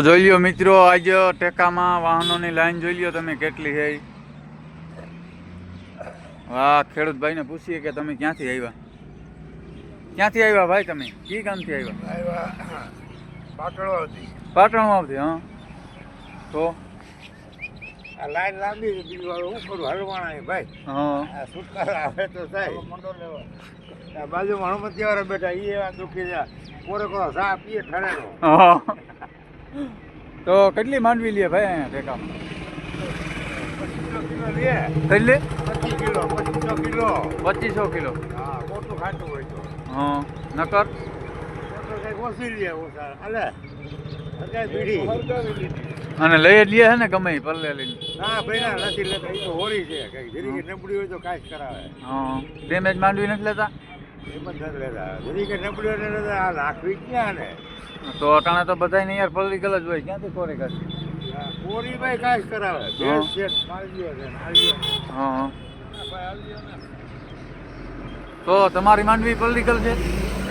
જોઈ લ્યો મિત્રો, આજે ટેકામાં વાહનોની લાઈન જોઈ લ્યો તમે કેટલી છે. વાહ, ખેડૂત ભાઈને પૂછીએ કે તમે ક્યાંથી આવ્યા? ક્યાંથી આવ્યા ભાઈ તમે? કી ગામથી આવ્યા? પાટણમાંથી. હા, તો આ લાઈન લાંબી છે, બીજું હવે શું કરું, હલવાણા ભાઈ. હા, છુટકારા આવે તો થાય. મંડો લેવા બાજુમાં હનુમતી વાળા બેઠા એ એવા દુઃખી છે, કોરે કોરો ચા પીએ ઠરેલો. તો કેટલી માંડવી લે ભાઈ અહીંયા ટેકામાં? 25 કિલો લે. કેટલી? 25 કિલો. 2500 કિલો. હા, મોટું ખાતું હોય તો. હા, નકર કંઈક ઓછી લે ઓછા હાલે. બીડી અને લઈ જ લે છે ને ગમે એ પલ્લે લઈને? ના ભાઈ ના નથી લેતા, એ તો હોળી છે, કઈ જરી નબળી હોય તો કાંઈ કરાવે. હા, ડેમેજ માંડવી નથી લેતા? એ પણ નથી લેતા, જરી કે નબળી હોય ને આ રાખવી ક્યાં ને. તો અટાણે તો બધાને યાર પલ્લીકલ જ હોય, ક્યાંથી કોરી કાઢી? કોરી ભાઈ કાંઈ જ કરાવે. ભેંસ છે, મારી ગયો છે, આવી ગયો. હા, ભાઈ આવી ગયો ને. તો તમારી માંડવી પલ્લીકલ છે?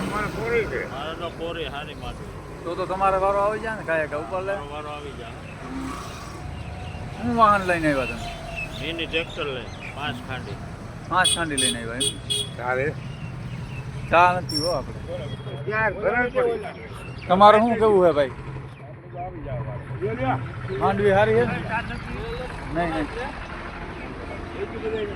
અમારે કોરી છે. મારે તો કોરી હારી માંડવી. તો તમારે વારો આવી જાય ને કાંઈ કે ઉપર લે? વારો આવી જાય. હું વાહન લઈને આવ્યા તમે? મિની ટ્રેક્ટર લઈ 5 ખાંડી. 5 ખાંડી લઈને આવ્યા એમ? તારે ચા નથી હો આપણે. ત્યાં ભરણ પડી. તમારે શું કેવું છે ભાઈ? આવી જાવ માંડવી સારી છે ને? નહીં નહીં. એટલી બધી